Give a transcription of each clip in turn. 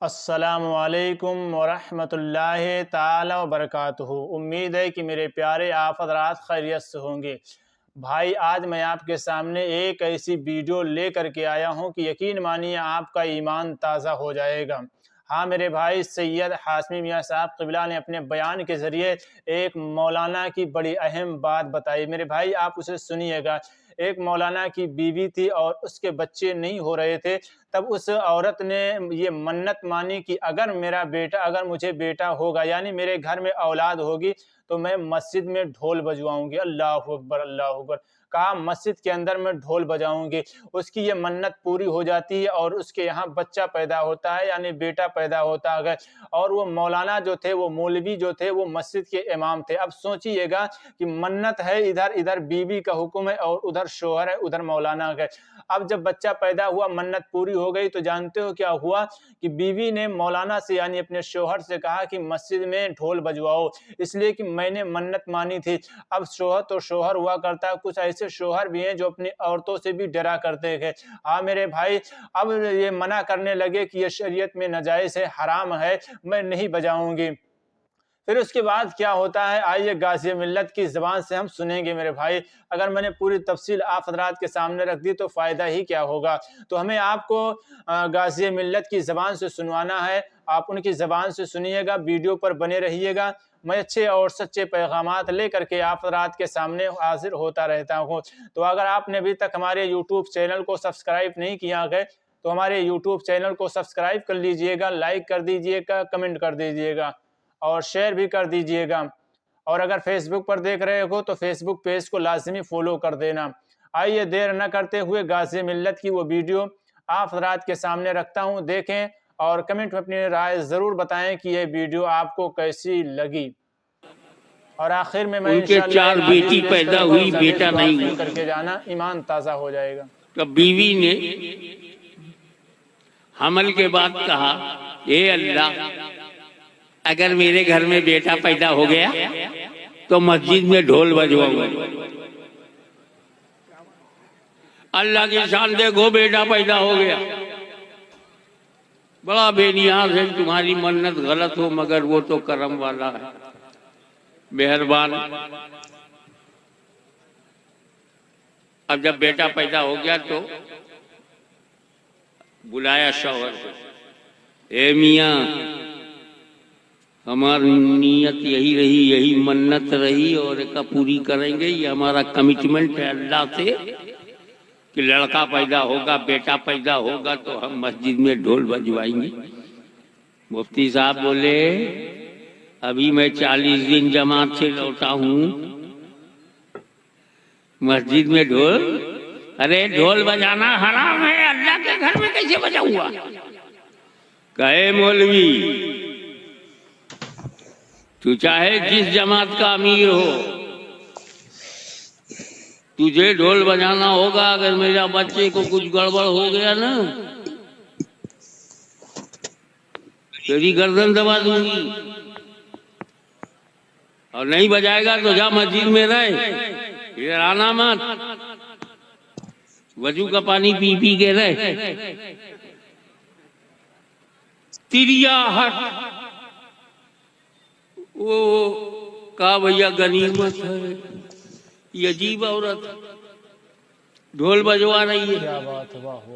السلام علیکم ورحمۃ اللہ تعالی وبرکاتہ۔ امید ہے کہ میرے پیارے آپ حضرات خیریت سے ہوں گے۔ بھائی آج میں آپ کے سامنے ایک ایسی ویڈیو لے کر کے آیا ہوں کہ یقین مانیے آپ کا ایمان تازہ ہو جائے گا۔ ہاں میرے بھائی سید ہاشمی میاں صاحب قبلہ نے اپنے بیان کے ذریعے ایک مولانا کی بڑی اہم بات بتائی۔ میرے بھائی آپ اسے سنیے گا۔ ایک مولانا کی بیوی تھی اور اس کے بچے نہیں ہو رہے تھے، تب اس عورت نے یہ منت مانی کہ اگر مجھے بیٹا ہوگا یعنی میرے گھر میں اولاد ہوگی تو میں مسجد میں ڈھول بجواؤں گی۔ اللہ اکبر اللہ اکبر، کہا مسجد کے اندر میں ڈھول بجاؤں گی۔ اس کی یہ منت پوری ہو جاتی ہے اور اس کے یہاں بچہ پیدا ہوتا ہے یعنی بیٹا پیدا ہوتا ہے۔ اور وہ مولانا جو تھے، وہ مولوی جو تھے، وہ مسجد کے امام تھے۔ اب سوچئے گا کہ منت ہے ادھر بیوی کا حکم ہے اور ادھر شوہر ہے، ادھر مولانا ہے۔ اب جب بچہ پیدا ہوا، منت پوری ہو گئی تو جانتے ہو کیا ہوا کہ بیوی نے مولانا سے یعنی اپنے شوہر سے کہا کہ مسجد میں ڈھول بجواؤ، اس لیے کہ میں نے منت مانی تھی۔ اب شوہر تو شوہر ہوا کرتا ہے، کچھ ایسے شوہر بھی ہیں جو اپنی عورتوں سے بھی ڈرا کرتے ہیں۔ ہاں میرے بھائی، اب یہ منع کرنے لگے کہ یہ شریعت میں ناجائز ہے، حرام ہے، میں نہیں بجاؤں گی۔ پھر اس کے بعد کیا ہوتا ہے، آئیے غازی ملت کی زبان سے ہم سنیں گے میرے بھائی۔ اگر میں نے پوری تفصیل آپ حضرات کے سامنے رکھ دی تو فائدہ ہی کیا ہوگا، تو ہمیں آپ کو غازی ملت کی زبان سے سنوانا ہے۔ آپ ان کی زبان سے سنیے گا، ویڈیو پر بنے رہیے گا۔ میں اچھے اور سچے پیغامات لے کر کے آپ حضرات کے سامنے حاضر ہوتا رہتا ہوں۔ تو اگر آپ نے ابھی تک ہمارے یوٹیوب چینل کو سبسکرائب نہیں کیا ہے تو ہمارے یوٹیوب چینل کو سبسکرائب کر لیجئے گا، لائک کر دیجئے گا، کمنٹ کر دیجئے گا اور شیئر بھی کر دیجئے گا۔ اور اگر فیس بک پر دیکھ رہے ہو تو فیس بک پیج کو لازمی فالو کر دینا۔ آئیے دیر نہ کرتے ہوئے غازی ملت کی وہ ویڈیو آپ حضرات کے سامنے رکھتا ہوں، دیکھیں اور کمنٹ میں اپنی رائے ضرور بتائیں کہ یہ ویڈیو آپ کو کیسی لگی۔ اور آخر میں ان کے چار بیٹی پیدا ہوئی، بیٹا نہیں ہوا۔ کر کے جانا، ایمان تازہ ہو جائے گا۔ تو بیوی نے حمل کے بعد کہا، اے اللہ، اگر میرے گھر میں بیٹا پیدا ہو گیا تو مسجد میں ڈھول بجواؤں۔ اللہ کی شان دیکھو، بیٹا پیدا ہو گیا۔ بڑا بے نیاز ہے، تمہاری منت غلط ہو مگر وہ تو کرم والا ہے، مہربان۔ اب جب بیٹا پیدا ہو گیا تو بلایا شوہر کو، اے میاں، ہماری نیت یہی رہی، یہی منت رہی اور ایک پوری کریں گے، یہ ہمارا کمٹمنٹ ہے اللہ سے کہ لڑکا پیدا ہوگا، بیٹا پیدا ہوگا تو ہم مسجد میں ڈھول بجوائیں گے۔ مفتی صاحب بولے، ابھی میں 40 دن جماعت سے لوٹا ہوں، مسجد میں ڈھول؟ ارے ڈھول بجانا حرام ہے، اللہ کے گھر میں کیسے بجاؤں گا؟ کہے مولوی، تو چاہے جس جماعت کا امیر ہو، تجھے ڈھول بجانا ہوگا۔ اگر میرا بچے کو کچھ گڑبڑ ہو گیا نا، تیری گردن دبا دوں گی، اور نہیں بجائے گا تو جا مسجد میں رہ، ادھر آنا مت، وضو کا پانی پی پی کے رہ۔ تریا ہٹ، وہ کہا بھیا غنیمت ہے، یہ عجیب عورت ڈھول بجوا رہی ہے،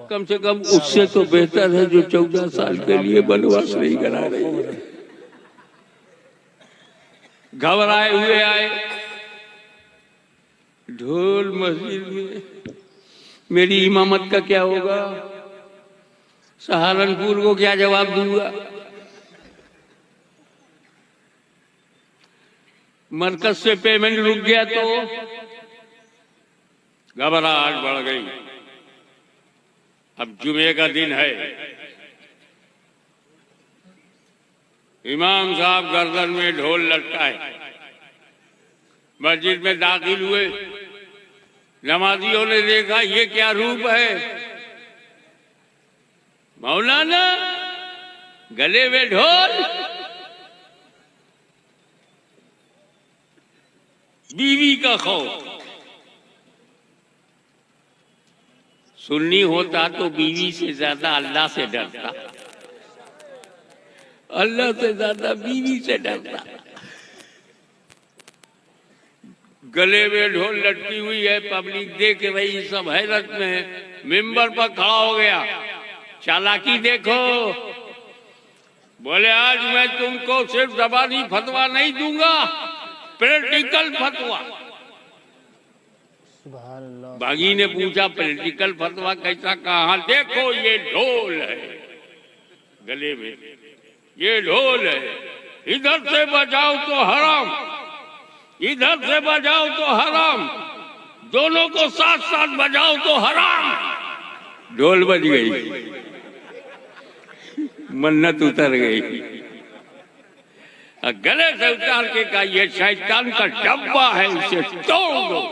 کم سے کم اس سے تو بہتر ہے جو 14 سال کے لیے بنواس نہیں کرا رہی ہے۔ گھبرائے ہوئے آئے، ڈھول مسجد میں، میری امامت کا کیا ہوگا؟ سہارنپور کو کیا جواب دوں گا؟ مرکز سے پیمنٹ رک گیا تو گھبراہٹ بڑھ گئی۔ اب جمعے کا دن ہے، امام صاحب گردن میں ڈھول لٹکائے مسجد میں داخل ہوئے۔ نمازیوں نے دیکھا یہ کیا روپ ہے، مولانا گلے میں ڈھول، بیوی کا خوف۔ سنی ہوتا تو بیوی سے زیادہ اللہ سے ڈرتا، اللہ سے زیادہ بیوی سے ڈرتا. گلے میں ڈھول لٹکی ہوئی ہے, پبلک دیکھ رہی, سب حیرت میں. ممبر پر کھڑا ہو گیا, چالاکی دیکھو, بولے آج میں تم کو صرف زبانی فتویٰ نہیں دوں گا, پریکٹیکل فتویٰ. سبحان اللہ. باغی نے پوچھا پریکٹیکل فتویٰ کیسا؟ کہا دیکھو یہ ڈھول ہے گلے میں, یہ ڈھول ہے, ادھر سے بجاؤ تو حرام, ادھر سے بجاؤ تو حرام, دونوں کو ساتھ ساتھ بجاؤ تو حرام. ڈھول بج گئی, منت اتر گئی. گلے سے اتار کے کہا یہ شیطان کا ڈبہ ہے, اسے توڑ دو.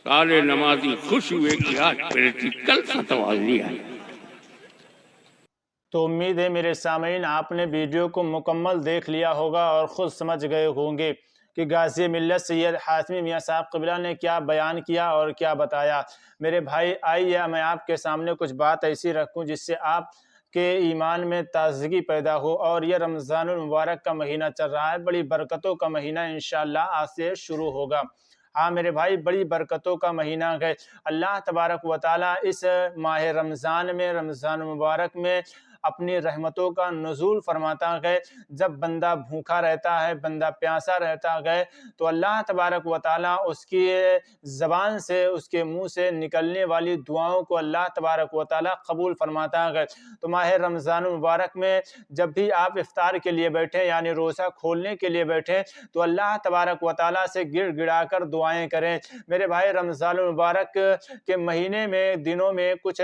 سارے نمازی خوش ہوئے کہ آج پریکٹیکل فتویٰ لیا. تو امید ہے میرے سامعین آپ نے ویڈیو کو مکمل دیکھ لیا ہوگا اور خود سمجھ گئے ہوں گے کہ غازی ملت سید حاتمی میاں صاحب قبلہ نے کیا بیان کیا اور کیا بتایا. میرے بھائی آئیے میں آپ کے سامنے کچھ بات ایسی رکھوں جس سے آپ کے ایمان میں تازگی پیدا ہو. اور یہ رمضان المبارک کا مہینہ چل رہا ہے, بڑی برکتوں کا مہینہ انشاءاللہ آج سے شروع ہوگا. ہاں میرے بھائی, بڑی برکتوں کا مہینہ ہے. اللہ تبارک و تعالیٰ اس ماہ رمضان میں, رمضان المبارک میں اپنی رحمتوں کا نزول فرماتا ہے. جب بندہ بھوکا رہتا ہے, بندہ پیاسا رہتا ہے, تو اللہ تبارک و تعالیٰ اس کی زبان سے, اس کے منہ سے نکلنے والی دعاؤں کو اللہ تبارک و تعالیٰ قبول فرماتا ہے. تو ماہ رمضان المبارک میں جب بھی آپ افطار کے لیے بیٹھیں, یعنی روزہ کھولنے کے لیے بیٹھیں, تو اللہ تبارک و تعالیٰ سے گڑ گڑا کر دعائیں کریں. میرے بھائی رمضان المبارک کے مہینے میں, دنوں میں کچھ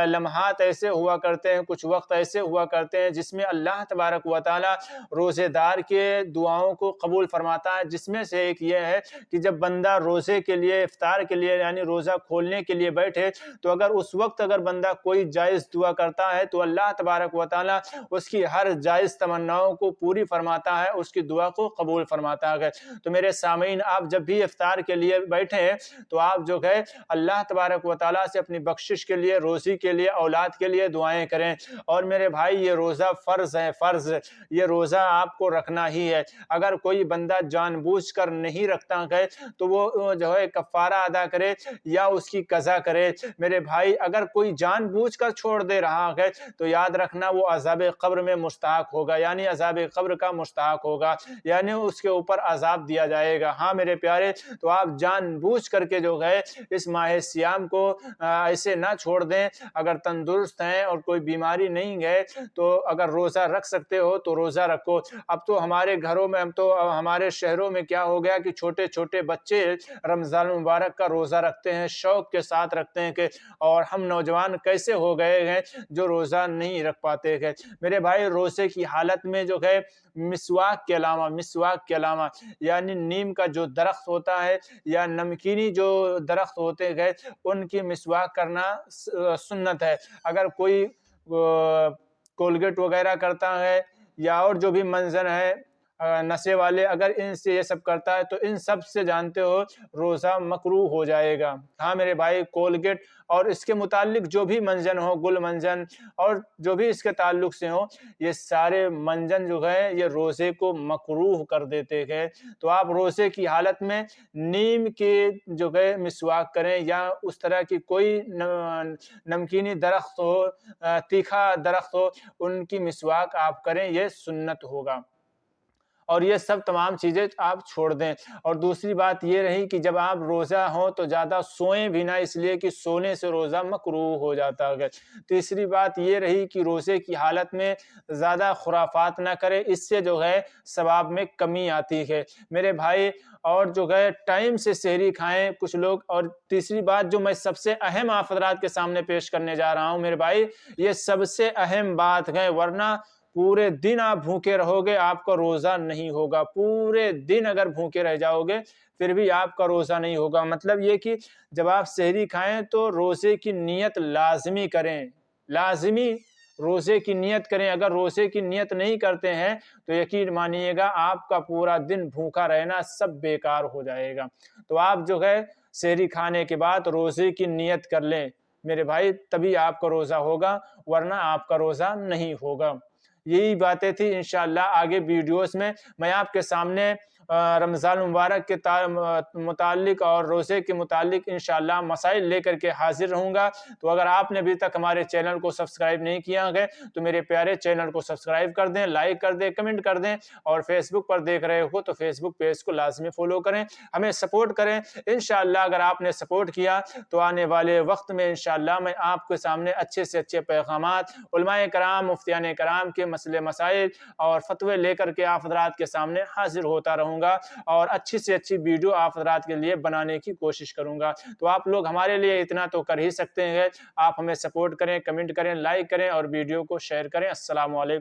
لمحات ایسے ہوا کرتے ہیں, کچھ وقت ایسے ہوا کرتے ہیں جس میں اللہ تبارک و تعالیٰ روزے دار کے دعاؤں کو قبول فرماتا ہے. جس میں سے ایک یہ ہے کہ جب بندہ روزے کے لیے, افطار کے لیے یعنی روزہ کھولنے کے لیے بیٹھے, تو اگر اس وقت اگر بندہ کوئی جائز دعا کرتا ہے تو اللہ تبارک و تعالیٰ اس کی ہر جائز تمناؤں کو پوری فرماتا ہے, اس کی دعا کو قبول فرماتا ہے. تو میرے سامعین, آپ جب بھی افطار کے لیے بیٹھے تو آپ جو ہے اللہ تبارک و تعالیٰ سے اپنی بخشش کے لیے, روزی کے لیے, اولاد کے لیے دعائیں کریں. اور میرے بھائی یہ روزہ فرض ہے, فرض, یہ روزہ آپ کو رکھنا ہی ہے. اگر کوئی بندہ جان بوجھ کر نہیں رکھتا ہے تو وہ جو ہے کفارہ ادا کرے یا اس کی قضا کرے. میرے بھائی اگر کوئی جان بوجھ کر چھوڑ دے رہا ہے تو یاد رکھنا وہ عذاب قبر میں مستحق ہوگا, یعنی عذاب قبر کا مستحق ہوگا, یعنی اس کے اوپر عذاب دیا جائے گا. ہاں میرے پیارے, تو آپ جان بوجھ کر کے جو ہے اس ماہ سیام کو ایسے نہ چھوڑ دیں. اگر تندرست ہیں اور کوئی بیماری نہیں ہے تو اگر روزہ رکھ سکتے ہو تو روزہ رکھو. اب تو ہمارے گھروں میں, ہمارے شہروں میں کیا ہو گیا کہ چھوٹے چھوٹے بچے رمضان المبارک کا روزہ رکھتے ہیں, شوق کے ساتھ رکھتے ہیں کہ, اور ہم نوجوان کیسے ہو گئے ہیں جو روزہ نہیں رکھ پاتے ہیں. میرے بھائی روزے کی حالت میں جو ہے مسواک کے علاوہ یعنی نیم کا جو درخت ہوتا ہے یا نمکینی جو درخت ہوتے ہیں ان کی مسواک کرنا سنت ہے. اگر کوئی کولگیٹ وغیرہ کرتا ہے یا اور جو بھی منظر ہے نشے والے, اگر ان سے یہ سب کرتا ہے تو ان سب سے جانتے ہو روزہ مکروہ ہو جائے گا. ہاں میرے بھائی, کولگیٹ اور اس کے متعلق جو بھی منجن ہو, گل منجن اور جو بھی اس کے تعلق سے ہو, یہ سارے منجن جو ہے یہ روزے کو مکروہ کر دیتے ہیں. تو آپ روزے کی حالت میں نیم کے جو ہے مسواک کریں, یا اس طرح کی کوئی نمکینی درخت ہو, تیکھا درخت ہو, ان کی مسواک آپ کریں, یہ سنت ہوگا. اور یہ سب تمام چیزیں آپ چھوڑ دیں. اور دوسری بات یہ رہی کہ جب آپ روزہ ہوں تو زیادہ سوئیں بھی نہ, اس لیے کہ سونے سے روزہ مکروہ ہو جاتا ہے. تیسری بات یہ رہی کہ روزے کی حالت میں زیادہ خرافات نہ کرے, اس سے جو ہے ثواب میں کمی آتی ہے میرے بھائی. اور جو ہے ٹائم سے سحری کھائیں کچھ لوگ. اور تیسری بات جو میں سب سے اہم آپ حضرات کے سامنے پیش کرنے جا رہا ہوں میرے بھائی, یہ سب سے اہم بات ہے, ورنہ پورے دن آپ بھوکے رہو گے, آپ کا روزہ نہیں ہوگا. پورے دن اگر بھوکے رہ جاؤ گے پھر بھی آپ کا روزہ نہیں ہوگا. مطلب یہ کہ جب آپ سحری کھائیں تو روزے کی نیت لازمی کریں, لازمی روزے کی نیت کریں. اگر روزے کی نیت نہیں کرتے ہیں تو یقین مانیے گا آپ کا پورا دن بھوکا رہنا سب بیکار ہو جائے گا. تو آپ جو ہے سحری کھانے کے بعد روزے کی نیت کر لیں میرے بھائی, تبھی آپ کا روزہ ہوگا, ورنہ آپ کا روزہ نہیں ہوگا. یہی باتیں تھی. انشاءاللہ آگے ویڈیوز میں میں آپ کے سامنے رمضان مبارک کے متعلق اور روزے کے متعلق انشاءاللہ مسائل لے کر کے حاضر رہوں گا. تو اگر آپ نے ابھی تک ہمارے چینل کو سبسکرائب نہیں کیا ہے تو میرے پیارے چینل کو سبسکرائب کر دیں, لائک کر دیں, کمنٹ کر دیں, اور فیس بک پر دیکھ رہے ہو تو فیس بک پیج کو لازمی فالو کریں, ہمیں سپورٹ کریں. انشاءاللہ اگر آپ نے سپورٹ کیا تو آنے والے وقت میں انشاءاللہ میں آپ کے سامنے اچھے سے اچھے پیغامات علماء کرام, مفتیان کرام کے مسئلے مسائل اور فتوے لے کر کے آپ حضرات کے سامنے حاضر ہوتا رہوں گا, اور اچھی سے اچھی ویڈیو آپ حضرات کے لیے بنانے کی کوشش کروں گا. تو آپ لوگ ہمارے لیے اتنا تو کر ہی سکتے ہیں, آپ ہمیں سپورٹ کریں, کمنٹ کریں, لائک کریں اور ویڈیو کو شیئر کریں. السلام علیکم.